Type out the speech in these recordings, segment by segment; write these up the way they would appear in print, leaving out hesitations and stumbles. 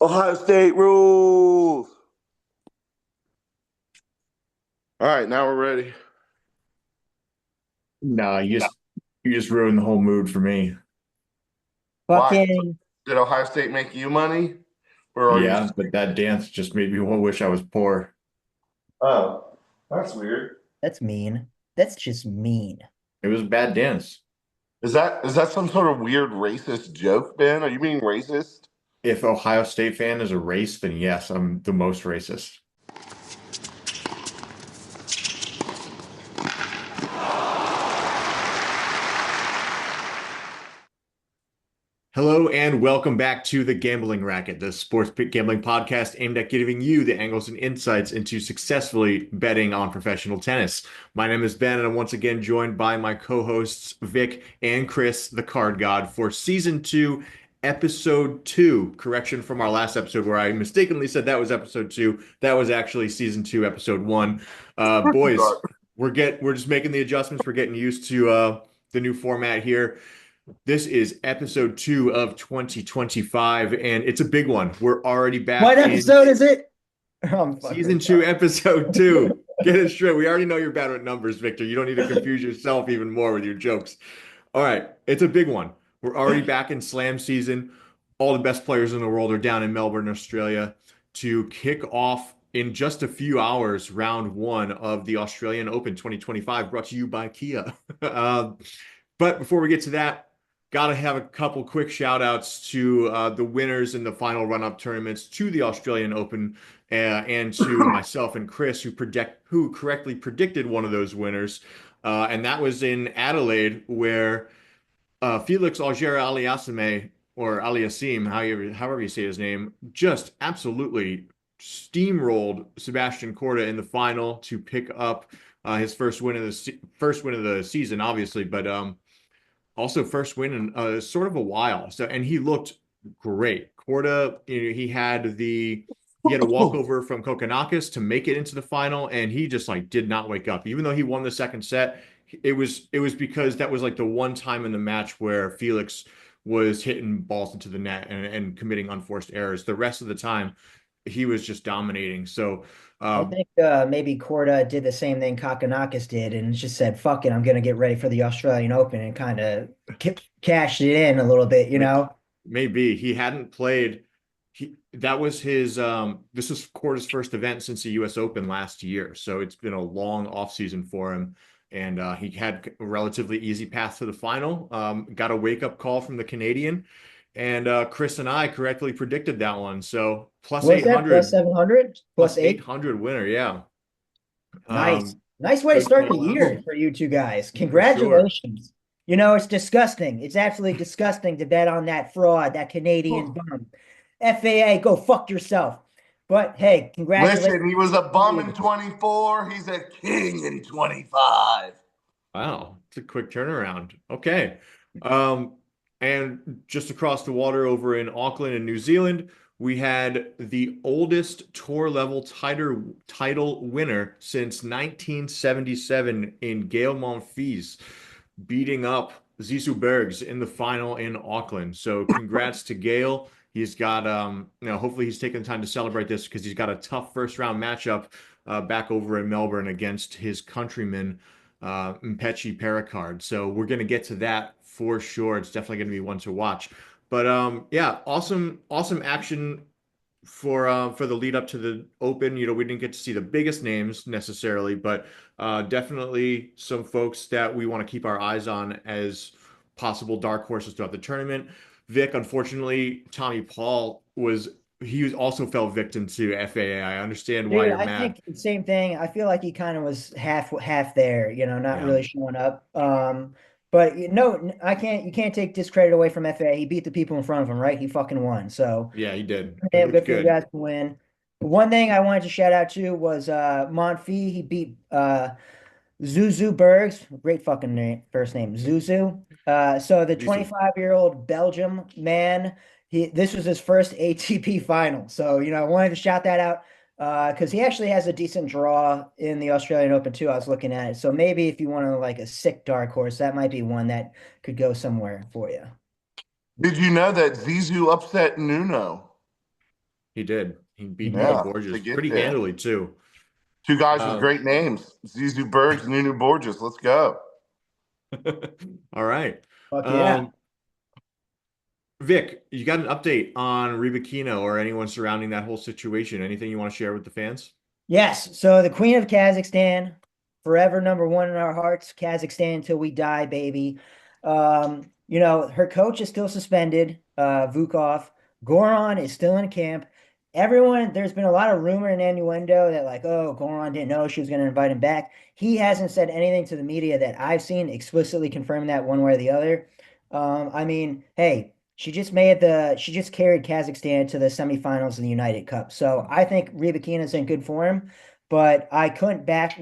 Ohio State rules. All right, now we're ready. No, you just ruined the whole mood for me. Why? Fucking Did Ohio State make you money? Or are you Yeah, just but that dance just made me wish I was poor. Oh, that's weird. that's mean. That's just mean. It was a bad dance. Is that some sort of weird racist joke, Ben? Are you being racist? If Ohio State fan is a race, then yes, I'm the most racist. Hello and welcome back to the Gambling Racket, the sports gambling podcast aimed at giving you the angles and insights into successfully betting on professional tennis. My name is Ben, and I'm once again joined by my co-hosts Vic and Chris, the Card God, for season 2, episode 2. Correction from our last episode where I mistakenly said that was episode 2. That was actually season 2, episode 1. Boys, we're just making the adjustments. We're getting used to the new format here. This is episode 2 of 2025, and it's a big one. We're already What back in episode is it? season 2, episode 2. Get it straight. We already know you're bad at numbers, Victor. You don't need to confuse yourself even more with your jokes. All right, it's a big one. We're already back in slam season. All the best players in the world are down in Melbourne, Australia, to kick off in just a few hours round 1 of the Australian Open 2025, brought to you by Kia. But before we get to that, got to have a couple quick shout outs to the winners in the final run-up tournaments to the Australian Open, and to myself and Chris, who correctly predicted one of those winners. And that was in Adelaide, where Felix Auger-Aliassime, or Aliassime, however you say his name, just absolutely steamrolled Sebastian Korda in the final to pick up his first win of the season, obviously, but also first win in sort of a while. So, and he looked great. Korda, he had a walkover from Kokkinakis to make it into the final, and he just like did not wake up. Even though he won the second set, it was because that was like the one time in the match where Felix was hitting balls into the net and committing unforced errors. The rest of the time, he was just dominating. So, I uh, think maybe Korda did the same thing Kakanakis did and just said, fuck it, I'm going to get ready for the Australian Open and kind of cashed it in a little bit, you know? maybe he hadn't played. That was his this was Korda's first event since the US Open last year. So it's been a long off season for him. And he had a relatively easy path to the final. Got a wake-up call from the Canadian. And Chris and I correctly predicted that one. So plus What's that? Plus 800, 700? plus Plus eight? 800 winner. Yeah. Nice. Um, Nice way to good start the call out year for you two guys. for sure. Congratulations. You know, it's disgusting. It's absolutely disgusting to bet on that fraud, that Canadian bum. FAA, go fuck yourself. But hey, congratulations. Listen, he was a bum in 24. He's a king in 25. Wow, it's a quick turnaround. Okay. Um, and just across the water over in Auckland in New Zealand, we had the oldest tour level title winner since 1977 in Gael Monfils, beating up Zizou Bergs in the final in Auckland. So congrats to Gael. He's got hopefully he's taking the time to celebrate this because he's got a tough first round matchup back over in Melbourne against his countryman Mpechi Pericard. So we're going to get to that for sure. It's definitely going to be one to watch. But yeah, awesome action for the lead up to the Open. We didn't get to see the biggest names necessarily, but definitely some folks that we want to keep our eyes on as possible dark horses throughout the tournament. Vic, unfortunately, Tommy Paul also fell victim to FAA. I understand why Dude, you're I mad. think the same thing. I feel like he kind of was half there, not Yeah, really showing up. But no, I can't. You can't take discredit away from FA. He beat the people in front of him, right? He fucking won. So yeah, he did. He yeah, looked good for you good. guys to win. One thing I wanted to shout out to was Monfils. He beat Zuzu Bergs. Great fucking name, first name, Zuzu. So the Zizou. 25-year-old Belgium man, this was his first ATP final. So, I wanted to shout that out because he actually has a decent draw in the Australian Open too. I was looking at it. So maybe if you want to like a sick dark horse, that might be one that could go somewhere for you. Did you know that Zizou upset Nuno? He did. He beat He Nunu did. Yeah, to Borges get pretty there. handily too. Two guys with Um, great names, Zizou Bergs, Nunu Borges. Let's go. all right. Fuck yeah. Um, Vic, you got an update on Rybakina or anyone surrounding that whole situation? Anything you want to share with the fans? Yes. So the Queen of Kazakhstan, forever number one in our hearts. Kazakhstan until we die, baby. Her coach is still suspended, Vukov. Goran is still in camp. Everyone, there's been a lot of rumor and innuendo that like, oh, Goran didn't know she was going to invite him back. He hasn't said anything to the media that I've seen explicitly confirming that one way or the other. I mean, hey, she just carried Kazakhstan to the semifinals of the United Cup. So I think Rybakina's in good form, but I couldn't back,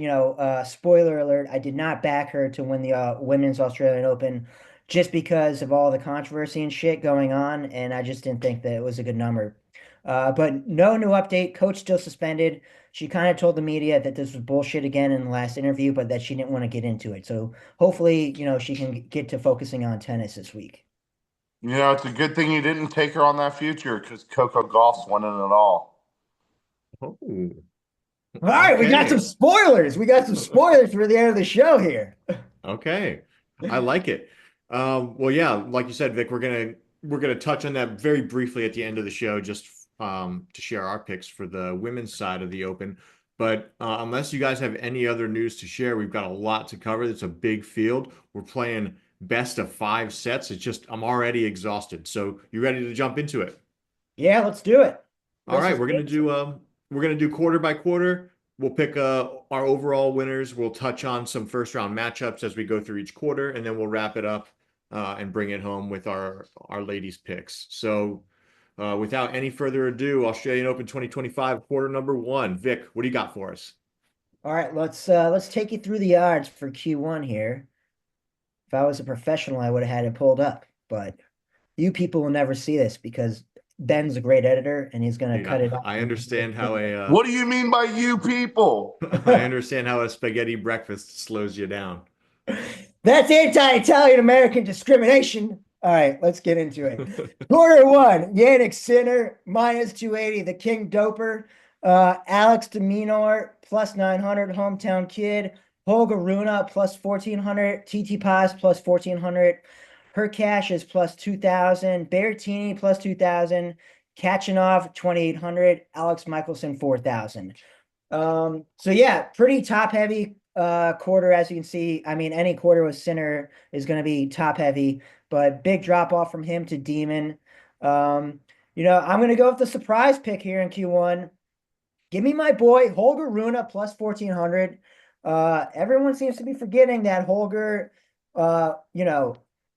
spoiler alert, I did not back her to win the Women's Australian Open just because of all the controversy and shit going on, and I just didn't think that it was a good number. But no new update. Coach still suspended. She kind of told the media that this was bullshit again in the last interview, but that she didn't want to get into it. So hopefully, she can get to focusing on tennis this week. It's a good thing you didn't take her on that future because Coco Gauff's winning it all. Oh, All right, we got some okay. spoilers. We got some spoilers for the end of the show here. Okay. I like it. Well, yeah, like you said, Vic, we're gonna touch on that very briefly at the end of the show, just to share our picks for the women's side of the Open. But unless you guys have any other news to share, we've got a lot to cover. It's a big field. We're playing best of 5 sets. It's just I'm already exhausted. So you ready to jump into it? Yeah, let's do it. All This right, is we're gonna do quarter by quarter. We'll pick our overall winners. We'll touch on some first round matchups as we go through each quarter, and then we'll wrap it up and bring it home with our ladies picks. So, without any further ado, Australian Open 2025 quarter number one. Vic, what do you got for us? all right. Let's take you through the odds for Q1 here. If I was a professional, I would have had it pulled up, but you people will never see this because Ben's a great editor and he's gonna Dude, cut it off. I understand how What do you mean by you people? I understand how a spaghetti breakfast slows you down. That's anti-Italian American discrimination. All right, let's get into it. Quarter one, Yannick Sinner, minus 280, the King Doper. Alex de Minaur, plus 900, hometown kid. Holger Rune, plus 1400. TT Paz, plus 1400. Her cash is plus 2000. Berrettini, plus 2000. Kachanov, 2800. Alex Michelson, 4000. So yeah, pretty top heavy quarter, as you can see. I mean, any quarter with Sinner is going to be top heavy, but big drop off from him to Demon. I'm going to go with the surprise pick here in Q1. Give me my boy Holger Rune plus 1400. Everyone seems to be forgetting that Holger,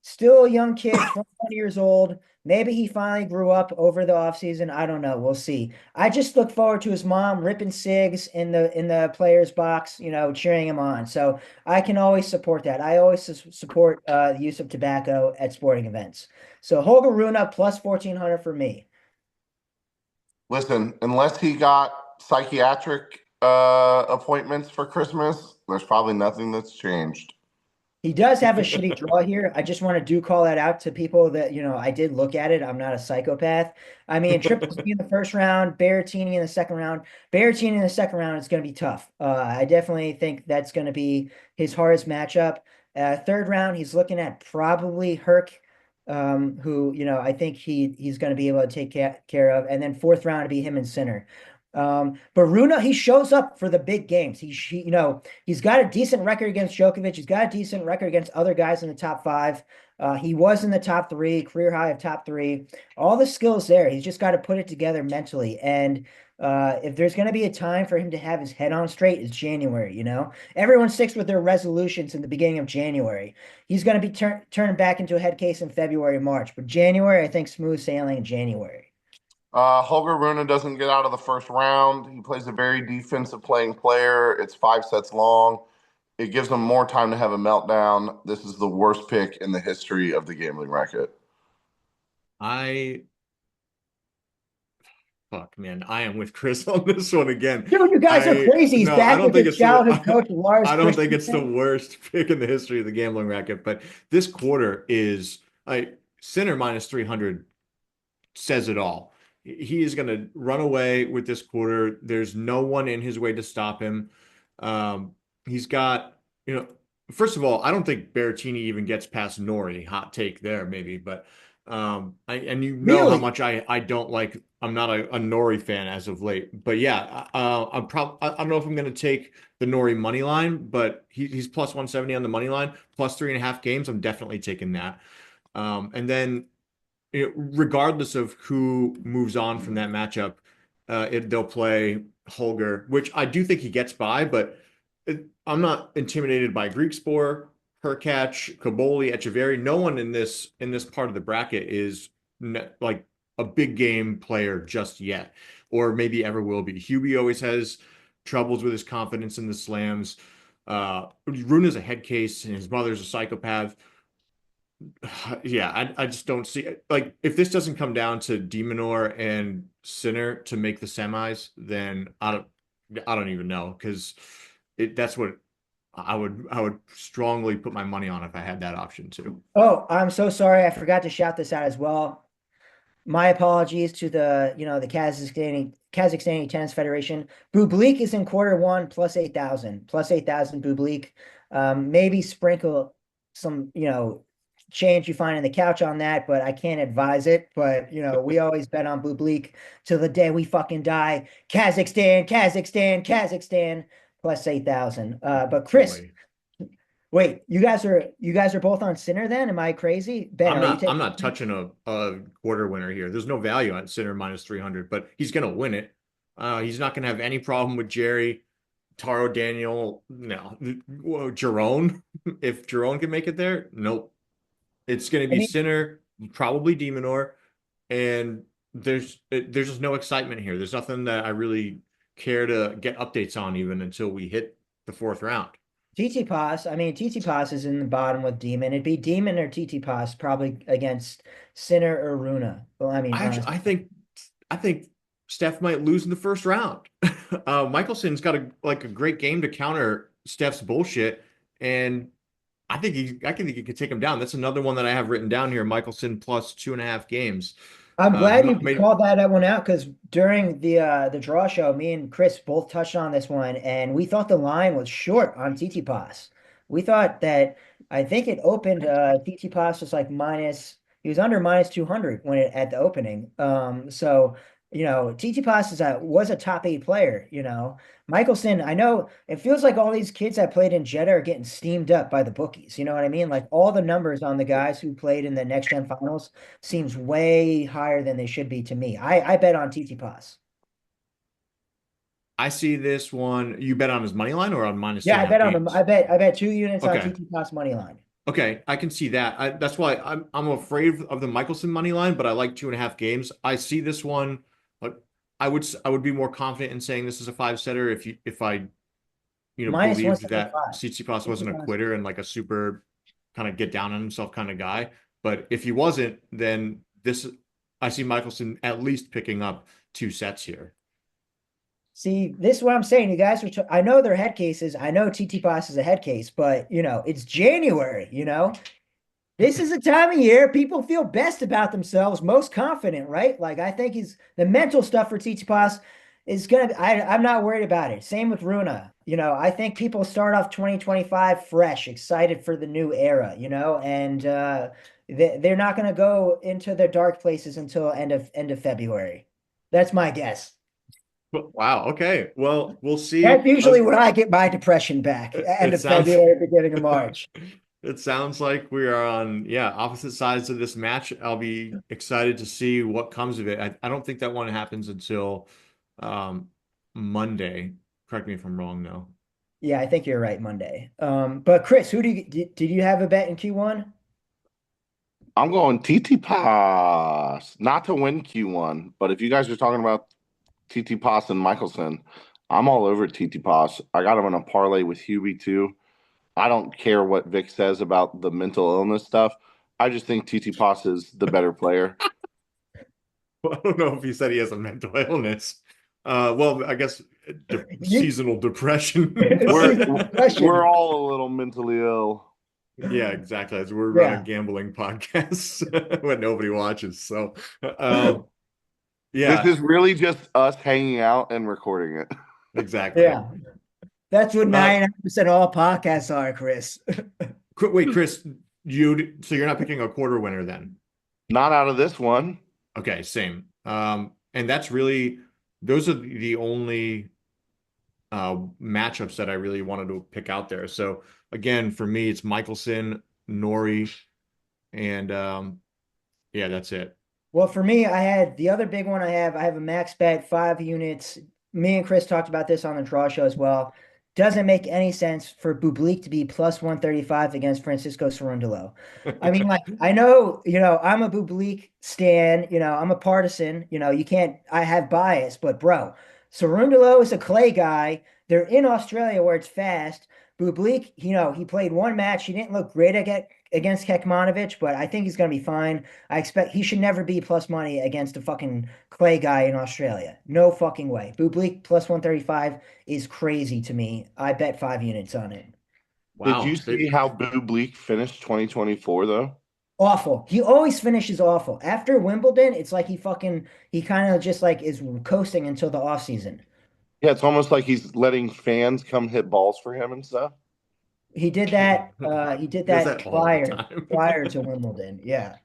still a young kid, 21 years old. Maybe he finally grew up over the offseason. I don't know. We'll see. I just look forward to his mom ripping cigs in the players box, cheering him on. So I can always support that. I always support the use of tobacco at sporting events. So Holger Rune plus 1400 for me. Listen, unless he got psychiatric appointments for Christmas, there's probably nothing that's changed. He does have a shitty draw here. I just want to call that out to people that, I did look at it. I'm not a psychopath. I mean, Triple C in the first round, Berrettini in the second round. Berrettini in the second round is going to be tough. I definitely think that's going to be his hardest matchup. Third round, he's looking at probably Herc, who, I think he's going to be able to take care of. And then fourth round to be him and Sinner. But Rune, he shows up for the big games. He's got a decent record against Djokovic. He's got a decent record against other guys in the top five. He was in the top three, career high of top three. All the skills there. He's just got to put it together mentally. And if there's going to be a time for him to have his head on straight, it's January. Everyone sticks with their resolutions in the beginning of January. He's going to be turned back into a head case in February, March. But January, I think smooth sailing in January. Holger Rune doesn't get out of the first round. He plays a very defensive playing player. It's 5 sets long. It gives him more time to have a meltdown. This is the worst pick in the history of the gambling racket. Fuck, man, I am with Chris on this one again. Dude, you guys are crazy. He's back with his childhood coach, Lars. I don't think it's the worst pick in the history of the gambling racket, but this quarter is Sinner minus 300 says it all. He is going to run away with this quarter. There's no one in his way to stop him. He's got, first of all, I don't think Berrettini even gets past Nori. Hot take there, maybe, but and you know how Really? much I don't like. I'm not a Nori fan as of late, but yeah, I don't know if I'm going to take the Nori money line, but he's plus 170 on the money line, plus 3.5 games. I'm definitely taking that. And then regardless of who moves on from that matchup, they'll play Holger, which I do think he gets by, but I'm not intimidated by Greek Spore, Hurkacz, Kaboli, Echeverry. No one in this part of the bracket is like a big game player just yet, or maybe ever will be. Hubie always has troubles with his confidence in the slams. Runa's a head case, and his mother's a psychopath. Yeah, I just don't see it. Like, if this doesn't come down to Demonor and Sinner to make the semis, then I don't even know, because that's what I would strongly put my money on if I had that option too. Oh, I'm so sorry. I forgot to shout this out as well. My apologies to the Kazakhstani Tennis Federation. Bublik is in quarter one plus 8,000. Plus 8,000 Bublik. Maybe sprinkle some, change you find in the couch on that, but I can't advise it. But we always bet on Bublik till the day we fucking die. Kazakhstan, Kazakhstan, Kazakhstan, plus 8,000. But Chris, Boy, wait, you guys are both on Sinner then? Am I crazy? Ben, I'm are you not I'm taking? not touching a quarter winner here. There's no value on Sinner minus 300, but he's gonna win it. He's not gonna have any problem with Jerry. Taro Daniel, no. Whoa, Jerome, if Jerome can make it there, nope. It's going to I be mean, Sinner, probably Demonor, and there's just no excitement here. There's nothing that I really care to get updates on even until we hit the fourth round. TT Pass. I mean, TT Pass is in the bottom with Demon. It'd be Demon or TT Pass probably against Sinner or Runa. Well, I mean, I actually, honestly. I think Steph might lose in the first round. Michelson's got a great game to counter Steph's bullshit, and I think he could take him down. That's another one that I have written down here. Michelson plus 2.5 games. I'm glad you Made called that one out because during the draw show, me and Chris both touched on this one, and we thought the line was short on TT Pass. We thought that I think it opened TT Pass was like minus he was under minus 200 when it at the opening. So TT Pass was a top eight player. Michelson, I know it feels like all these kids that played in Jeddah are getting steamed up by the bookies. You know what I mean? Like all the numbers on the guys who played in the next gen finals seems way higher than they should be to me. I bet on TT Pass. I see this one. You bet on his money line or on minus two Yeah, and I a half bet on them. I games? bet I bet 2 units on Okay. TT Pass money line. Okay. I can see that. That's why I'm afraid of the Michelson money line, but I like 2.5 games. I see this one. But I would be more confident in saying this is a five setter if I Minus believed that 175. Tsitsipas TT wasn't a Pass. quitter and like a super kind of get down on himself kind of guy. But if he wasn't, then I see Michelson at least picking up 2 sets here. See, this is what I'm saying. You guys I know they're head cases. I know TT Pass is a head case, but it's January. This is a time of year people feel best about themselves, most confident, right? Like I think he's the mental stuff for Tsitsipas is gonna be, I'm not worried about it. Same with Runa. I think people start off 2025 fresh, excited for the new era, and they're not gonna go into the dark places until end of February. That's my guess. Wow. Okay. Well, we'll see. That's usually when I get my depression back, end It of sounds February, beginning of March. it sounds like we are on, yeah, opposite sides of this match. I'll be excited to see what comes of it. I don't think that one happens until um Monday. Correct me if I'm wrong, though. Yeah, I think you're right, Monday. But Chris, who did you have a bet in Q1? I'm going TT Pass, not to win Q1, but if you guys are talking about TT Pass and Michelson, I'm all over TT Pass. I got him in a parlay with Hubie too. I don't care what Vic says about the mental illness stuff. I just think TT Pass is the better player. Well, I don't know if he said he has a mental illness. Well, I guess You seasonal depression. see We're the we're depression. all a little mentally ill. Yeah, exactly. As we're running Yeah. gambling podcasts when nobody watches. So, um, This Yeah, is really just us hanging out and recording it. exactly. Yeah. That's what Uh, 99% of all podcasts are, Chris. wait, Chris, so you're not picking a quarter winner then? Not out of this one. Okay, same. And that's really those are the only matchups that I really wanted to pick out there. So again, for me, it's Michelson, Nori, and yeah, that's it. Well, for me, I had the other big one I have a max bet, 5 units. Me and Chris talked about this on the draw show as well. Doesn't make any sense for Bublik to be plus 135 against Francisco Cerundolo. I mean, like, I know, I'm a Bublik stan, I'm a partisan, you can't, I have bias, but bro, Cerundolo is a clay guy. They're in Australia where it's fast. Bublik, he played one match. He didn't look great against Kekmanovic, but I think he's going to be fine. I expect he should never be plus money against a fucking clay guy in Australia. No fucking way. Bublik plus 135 is crazy to me. I bet 5 units on it. Did you Wow. see how Bublik finished 2024 though? Awful. He always finishes awful. After Wimbledon, it's like he kind of just like is coasting until the off season. Yeah, it's almost like he's letting fans come hit balls for him and stuff. He did He does that that all the prior time. to Wimbledon. Yeah.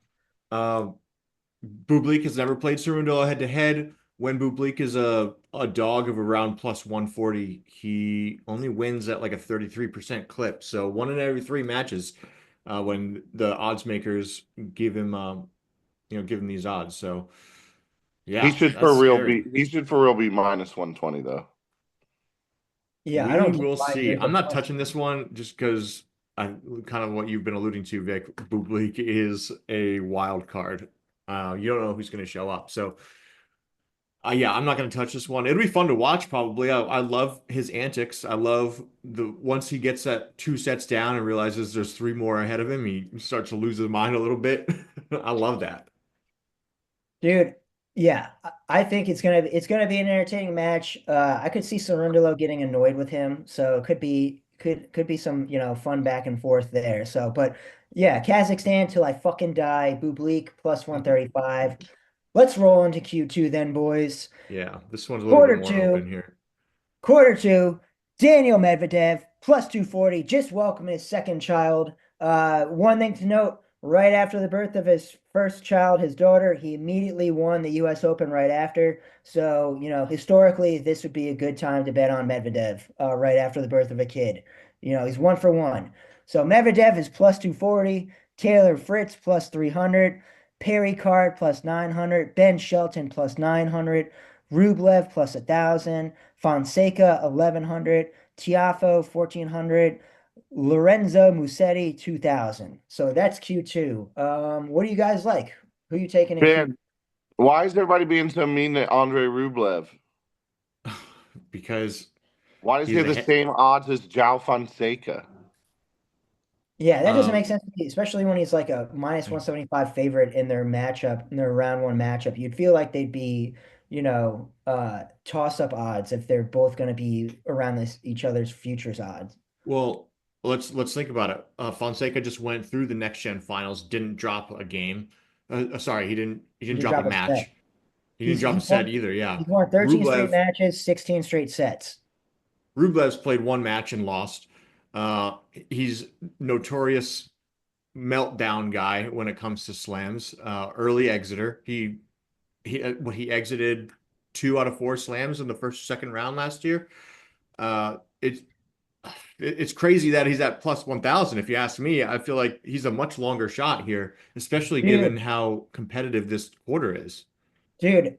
Um, Bublik has never played Cerundolo head to head. When Bublik is a dog of around plus 140, he only wins at like a 33% clip. So one in every three matches, when the odds makers give him give him these odds. So yeah, that's scary. He should for real be minus 120 though. Yeah, I We don't get will why see. there's a I'm not plus. touching this one just because I kind of what you've been alluding to, Vic. Bublik is a wild card. You don't know who's going to show up. So yeah, I'm not going to touch this one. It'll be fun to watch, probably. I love his antics. I love the once he gets that two sets down and realizes there's three more ahead of him, he starts to lose his mind a little bit. I love that. Dude, yeah, I think it's gonna be an entertaining match. I could see Cerundolo getting annoyed with him, so it could be some fun back and forth there. So, but yeah, Kazakhstan till I fucking die. Bublik plus 135. Let's roll into Q2 then, boys. Yeah, this one's a little bit Quarter more open two. here. Quarter two, Daniel Medvedev plus 240, just welcoming his second child. One thing to note, right after the birth of his first child, his daughter, he immediately won the US Open right after. So, historically, this would be a good time to bet on Medvedev right after the birth of a kid. He's 1 for 1. So Medvedev is plus 240, Taylor Fritz plus 300, Perry Card plus 900, Ben Shelton plus 900, Rublev plus 1,000. Fonseca 1,100, Tiafo 1,400, Lorenzo Musetti 2,000. So that's Q2. What do you guys like? Who are you taking in Q? Man, why is everybody being so mean to Andre Rublev? Because Why does he he's have the the head. same odds as Jao Fonseca? Yeah, that doesn't Um, make sense to me, especially when he's like a minus 175 favorite in their matchup, in their round one matchup. You'd feel like they'd be, toss up odds if they're both going to be around each other's futures odds. well, let's think about it. Fonseca just went through the next gen finals, didn't drop a game. Sorry, he didn't He drop a dropped a set. match. He didn't drop a set either. Yeah, He's won 13 straight Rublev matches, 16 straight sets. Rublev's played one match and lost. He's notorious meltdown guy when it comes to slams. Early exiter. He exited two out of four slams in the first second round last year. It's it's crazy that he's at plus 1,000. If you ask me, I feel like he's a much longer shot here, especially given Dude, how competitive this quarter is. dude,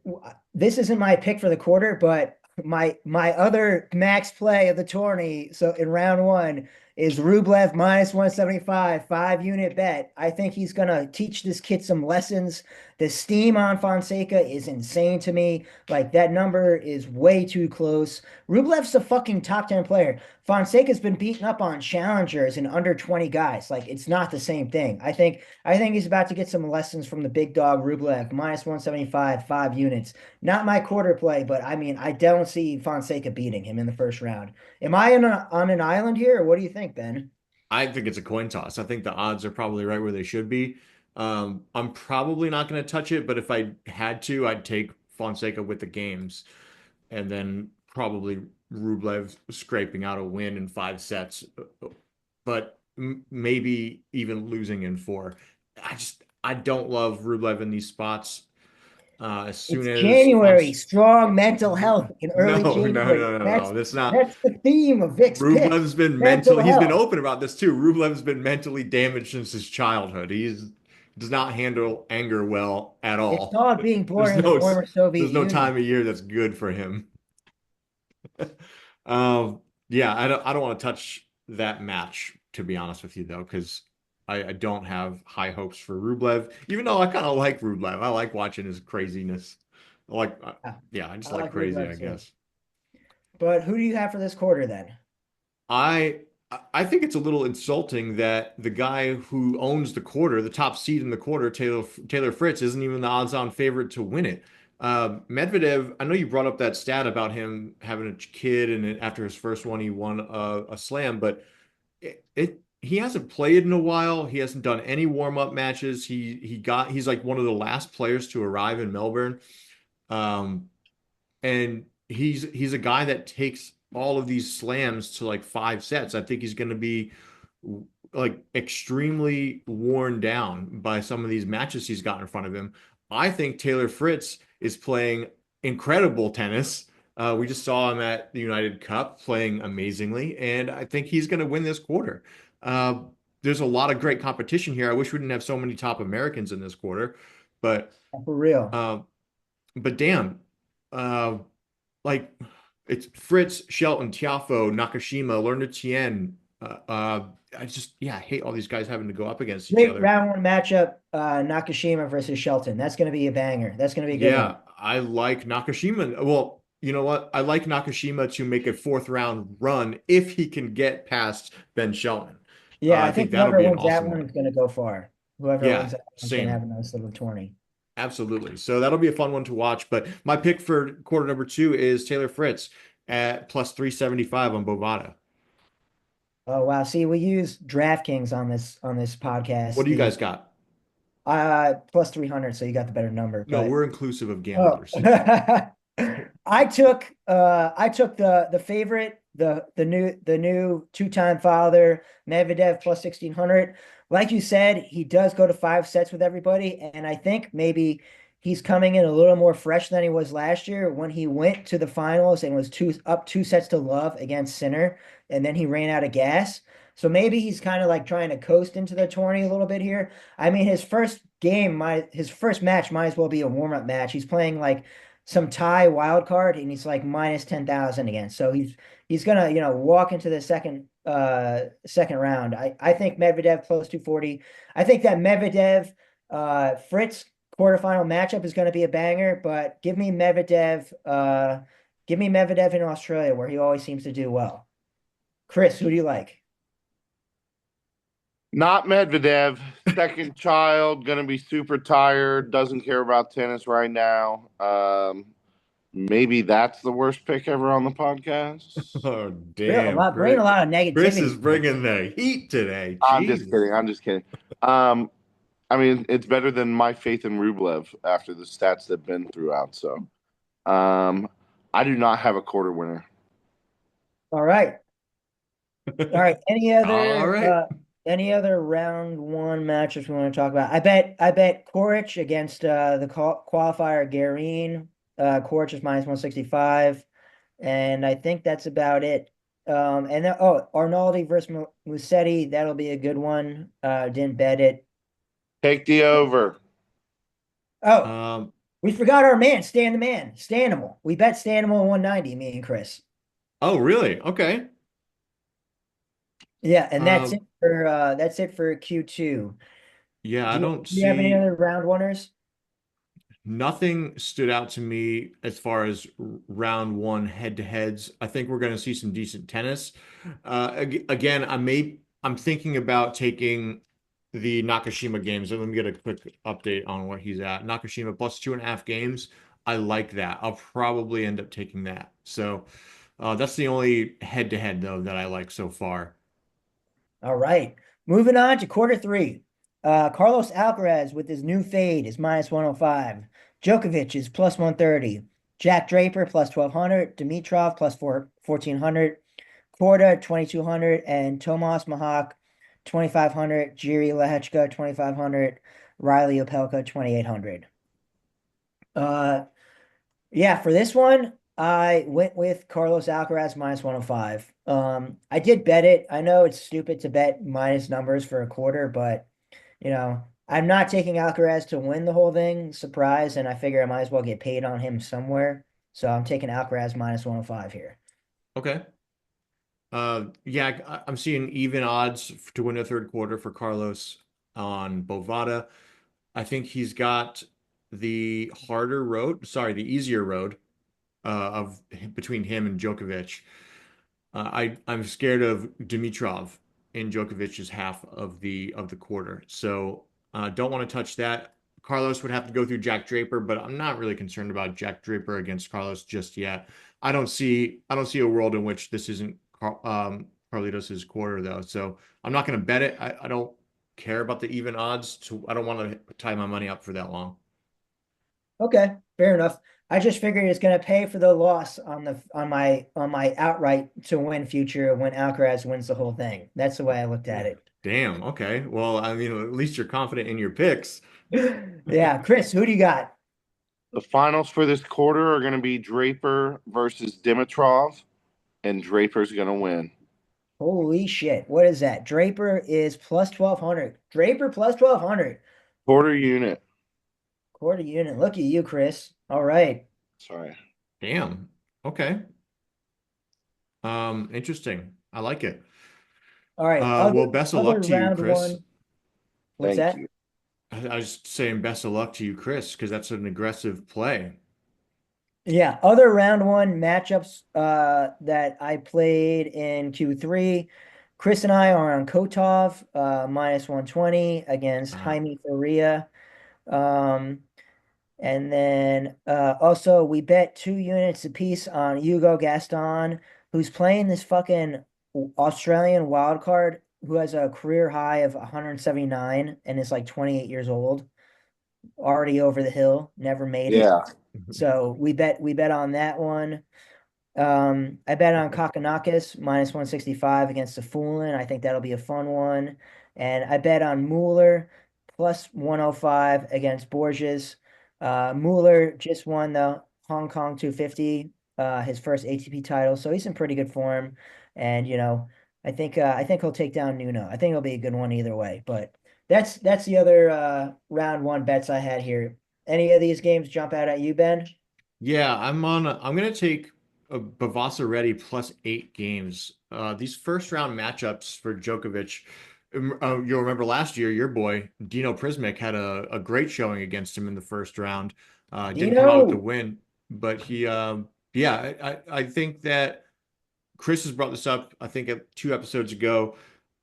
this isn't my pick for the quarter, but my other max play of the tourney, so in round one, is Rublev minus 175, 5 unit bet. I think he's gonna teach this kid some lessons. The steam on Fonseca is insane to me. Like that number is way too close. Rublev's a fucking top 10 player. Fonseca's been beaten up on challengers and under 20 guys. Like it's not the same thing. I think he's about to get some lessons from the big dog Rublev, minus 175, 5 units. Not my quarter play, but I mean, I don't see Fonseca beating him in the first round. Am I on an island here, or what do you think, Ben? I think it's a coin toss. I think the odds are probably right where they should be. I'm probably not going to touch it, but if I had to, I'd take Fonseca with the games, and then probably Rublev scraping out a win in 5 sets, but maybe even losing in four. I don't love Rublev in these spots. As soon It's as January, Fonseca, strong mental health in no, early no, no, January. no, That's no. That's not. that's the theme of Vic's pick. Rublev's been Mental mentally, he's been health. open about this too. Rublev's been mentally damaged since his childhood. He's does not handle anger well at It's all. called being born There's in the no former Soviet there's no Union. time of year that's good for him. Yeah, I don't want to touch that match to be honest with you though, because I don't have high hopes for Rublev, even though I kind of like Rublev. I like watching his craziness. I like, Yeah, yeah, I just I like like crazy, I Rublev too. guess. But who do you have for this quarter then? I I think it's a little insulting that the guy who owns the quarter, the top seed in the quarter, Taylor Fritz, isn't even the odds-on favorite to win it. Medvedev, I know you brought up that stat about him having a kid, and after his first one, he won a slam, but he hasn't played in a while. He hasn't done any warm-up matches. He's like one of the last players to arrive in Melbourne. Um, and he's a guy that takes all of these slams to like 5 sets. I think he's going to be like extremely worn down by some of these matches he's got in front of him. I think Taylor Fritz is playing incredible tennis. We just saw him at the United Cup playing amazingly, and I think he's going to win this quarter. Uh, there's a lot of great competition here. I wish we didn't have so many top Americans in this quarter, but For real. uh, damn, uh, like it's Fritz, Shelton, Tiafo, Nakashima, Lerner Tien. I hate all these guys having to go up against each Great other. round one matchup, Nakashima versus Shelton. That's going to be a banger. That's going to be a good one. Yeah, I like Nakashima. Well, you know what? I like Nakashima to make a fourth round run if he can get past Ben Shelton. Yeah, I I think think that'll whoever be an wins that awesome one one. is going to go far. Whoever wins Yeah, that one is going to have same. a nice little tourney. Absolutely. So that'll be a fun one to watch. But my pick for quarter number two is Taylor Fritz at plus 375 on Bovada. Oh wow! See, we use DraftKings on this What podcast. do you The guys got? plus 300, so you got the better number. No, But we're inclusive of oh, gamblers. I took the favorite, the new two-time father, Medvedev plus 1600. Like you said, he does go to 5 sets with everybody, and I think maybe he's coming in a little more fresh than he was last year when he went to the finals and was 2 sets to love against Sinner, and then he ran out of gas. So maybe he's kind of like trying to coast into the tourney a little bit here. I mean, his first match might as well be a warm-up match. He's playing like some tie wild card, and he's like minus 10,000 again. So he's gonna, walk into the second round. I think Medvedev plus 240. I think that Medvedev Fritz quarterfinal matchup is gonna be a banger, but give me Medvedev in Australia where he always seems to do well. Chris, who do you like? Not Medvedev. Second child, gonna be super tired. Doesn't care about tennis right now. Maybe that's the worst pick ever on the podcast. Oh, damn, Bringing a Chris. lot of Chris is negativity. bringing the heat today. I'm just Jesus. kidding. I'm just kidding. Um, I mean, it's better than my faith in Rublev after the stats that Ben threw out. So, um, I do not have a quarter winner. All right. All right. All right. Any other round one matches we want to talk about? I bet Koric against the qualifier Garin. Koric is minus 165, and I think that's about it. And then, Arnaldi versus Musetti, that'll be a good one. Didn't bet it. Take the over. Oh, Um, we forgot our man, Stan the Man, Stanimal. We bet Stanimal 190, me and Chris. oh, really? Okay. Yeah, and Um, that's it for Q2. yeah, I don't Do you have any see other round oneers? nothing stood out to me as far as round one head-to-heads. I think we're going to see some decent tennis. Again, I'm thinking about taking the Nakashima games. Let me get a quick update on where he's at. Nakashima plus 2.5 games. I like that. I'll probably end up taking that. So that's the only head-to-head though that I like so far. All right. Moving on to quarter three. Carlos Alcaraz with his new fade is minus 105. Djokovic is plus 130. Jack Draper plus 1200. Dimitrov plus 1400. Korda 2200 and Tomas Mahak 2500. Jiri Lehechka 2500. Riley Opelka 2800. Uh yeah, for this one, I went with Carlos Alcaraz minus 105. I did bet it. I know it's stupid to bet minus numbers for a quarter, but I'm not taking Alcaraz to win the whole thing, surprise, and I figure I might as well get paid on him somewhere. So I'm taking Alcaraz minus 105 here. Okay. Yeah, I'm seeing even odds to win the third quarter for Carlos on Bovada. I think he's got the harder road, sorry, the easier road of between him and Djokovic. I'm scared of Dimitrov in Djokovic's half of the quarter, so don't want to touch that. Carlos would have to go through Jack Draper, but I'm not really concerned about Jack Draper against Carlos just yet. I don't see a world in which this isn't Carlitos's quarter though, so I'm not going to bet it. I don't care about the even odds. I don't want to tie my money up for that long. Okay, fair enough. I just figured it's going to pay for the loss on my outright to win future when Alcaraz wins the whole thing. That's the way I looked at it. Damn. Okay. Well, I mean, at least you're confident in your picks. Yeah, Chris, who do you got? The finals for this quarter are going to be Draper versus Dimitrov, and Draper's going to win. Holy shit. What is that? Draper is plus 1200. Draper plus 1200. Quarter unit. Quarter unit. Look at you, Chris. All right. Sorry. Damn. Okay. Interesting. I like it. All right. Well, best of luck Other to you, round Chris. one. What's Thank that? you. I was saying best of luck to you, Chris, because that's an aggressive play. Yeah, other round one matchups that I played in Q3. Chris and I are on Kotov minus 120 against Uh, Jaime Faria. Um, and then also we bet 2 units apiece on Hugo Gaston, who's playing this fucking Australian wild card who has a career high of 179 and is like 28 years old, already over the hill, never made it. Yeah. So we bet on that one. I bet on Kakanakis minus 165 against the Foolin. I think that'll be a fun one. And I bet on Mueller plus 105 against Borges. Mueller just won the Hong Kong 250, his first ATP title, so he's in pretty good form. And I think he'll take down Nuno. I think it'll be a good one either way. But that's the other round one bets I had here. Any of these games jump out at you, Ben? Yeah, I'm gonna take a Bavasa Ready plus 8 games. These first round matchups for Djokovic. You'll remember last year, your boy Dino Prismic had a great showing against him in the first round. Didn't come out with the Dino. win, but yeah, I think that Chris has brought this up, I think 2 episodes ago,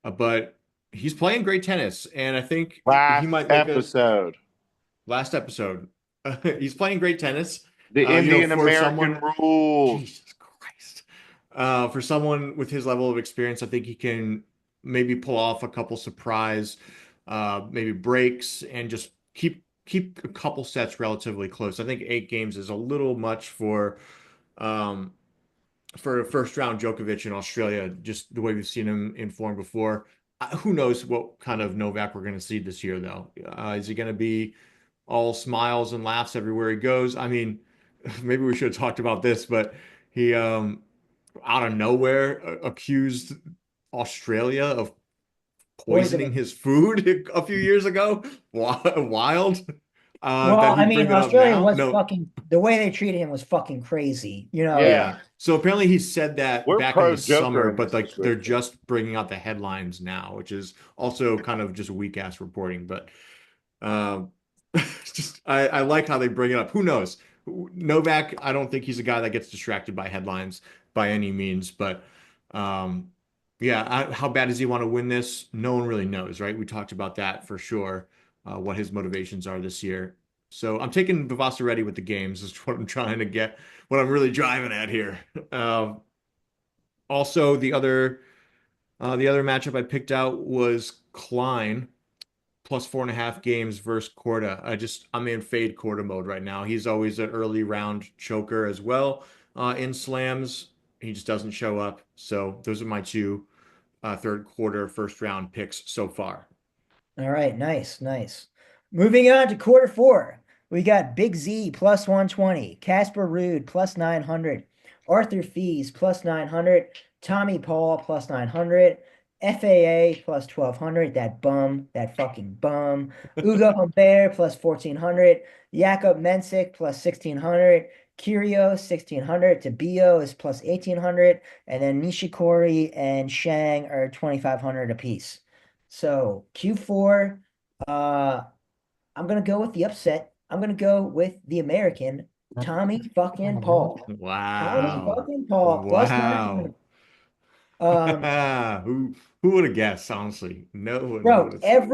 but he's playing great tennis, and I think he Last might make a episode. last episode. He's playing great tennis. The Indian For American someone, rules. Jesus Christ, for someone with his level of experience, I think he can maybe pull off a couple surprise, maybe breaks, and just keep a couple sets relatively close. I think 8 games is a little much um, for a first round Djokovic in Australia, just the way we've seen him in form before. Who knows what kind of Novak we're going to see this year, though? Is he going to be all smiles and laughs everywhere he goes? I mean, maybe we should have talked about this, but he out of nowhere accused Australia of poisoning Poisoning. his food a few years ago. Wild. Well, That I he'd mean, bring it up Australia now. was No, fucking the way they treated him was fucking crazy. yeah. Yeah. So apparently he said that We're back in pro the Joker summer, in but this like they're situation. just bringing out the headlines now, which is also kind of just weak ass reporting. But um, just I like how they bring it up. Who knows? Novak, I don't think he's a guy that gets distracted by headlines by any means. But um, yeah, how bad does he want to win this? No one really knows, right? We talked about that for sure. What his motivations are this year. So I'm taking Vivasa ready with the games is what I'm trying to get, what I'm really driving at here. Um, Also, the other matchup I picked out was Klein plus 4.5 games versus Korda. I'm in fade Korda mode right now. He's always an early round choker as well in slams. He just doesn't show up. So those are my two third quarter first round picks so far. All right, nice, nice. Moving on to quarter four, we got Big Z plus 120, Casper Ruud plus 900, Arthur Fees plus 900, Tommy Paul plus 900, FAA plus 1200, that bum, that fucking bum, Ugo Humbert plus 1400, Jakob Mensik plus 1600, Kyrgios 1600, Tabio is plus 1800, and then Nishikori and Shang are 2500 apiece. So Q4, uh, I'm gonna go with the upset. I'm gonna go with the American, Tommy fucking Paul. Tommy Wow. fucking Paul plus Wow. 900. Um, Who would have guessed, honestly? No one bro, would have.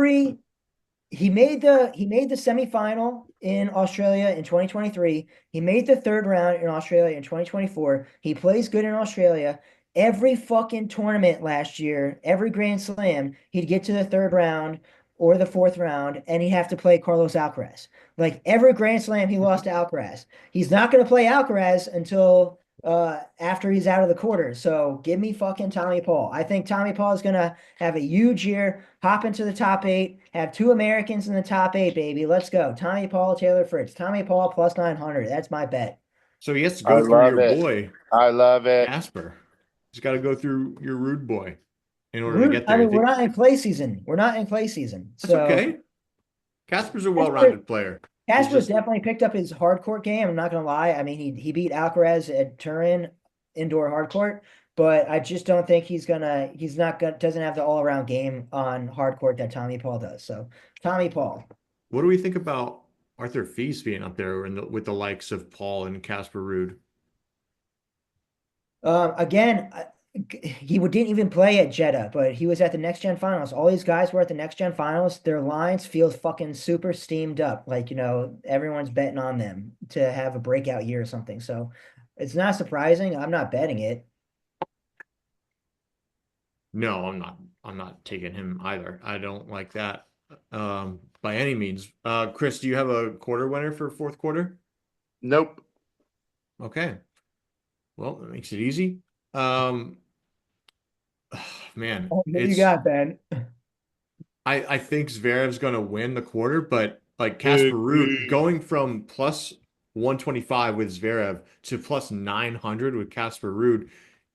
he made the semifinal in Australia in 2023. He made the third round in Australia in 2024. He plays good in Australia. Every fucking tournament last year, every Grand Slam, he'd get to the third round or the fourth round, and he'd have to play Carlos Alcaraz. Like every Grand Slam, he lost to Alcaraz. He's not going to play Alcaraz until after he's out of the quarters. So give me fucking Tommy Paul. I think Tommy Paul is gonna have a huge year, hop into the top eight, have two Americans in the top eight, baby. Let's go. Tommy Paul, Taylor Fritz. Tommy Paul plus 900. That's my bet. So he has to I go through love your it. boy, I love it. Casper. He's got to go through your rude boy in order to Rude. get I there. You mean, we're think not in clay season. We're not in clay season. that's So okay? Casper's a Casper, well-rounded player. He's Casper's just definitely picked up his hard court game. I'm not gonna lie. I mean, he beat Alcaraz at Turin indoor hard court, but I just don't think he's not gonna doesn't have the all-around game on hard court that Tommy Paul does. So Tommy Paul. what do we think about Arthur Feast being up there with the likes of Paul and Casper Ruud? Again, he didn't even play at Jeddah, but he was at the next gen finals. All these guys were at the next gen finals. Their lines feel fucking super steamed up. Like, everyone's betting on them to have a breakout year or something. So it's not surprising. I'm not betting it. No, I'm not. I'm not taking him either. I don't like that by any means. Chris, do you have a quarter winner for fourth quarter? Nope. Okay. Well, that makes it easy. Um, man, Oh, who you it's got, Ben? I think Zverev's going to win the quarter, but like Casper Ruud Big. going from plus 125 with Zverev to plus 900 with Casper Ruud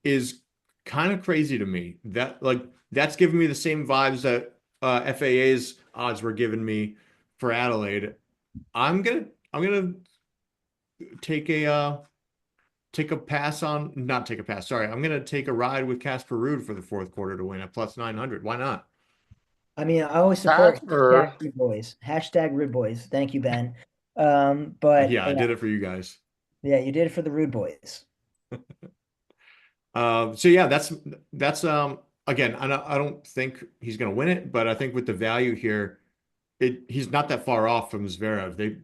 is kind of crazy to me. That's giving me the same vibes that FAA's odds were giving me for Adelaide. I'm gonna take a pass on not take a pass. Sorry, I'm gonna take a ride with Casper Ruud for the fourth quarter to win at plus 900. Why not? I mean, I always support Casper. #Rude Boys. #Rude Boys. Thank you, Ben. But Yeah, I did it for you guys. yeah, you did it for the Rude Boys. So yeah, that's again, I don't think he's going to win it, but I think with the value here, he's not that far off from Zverev.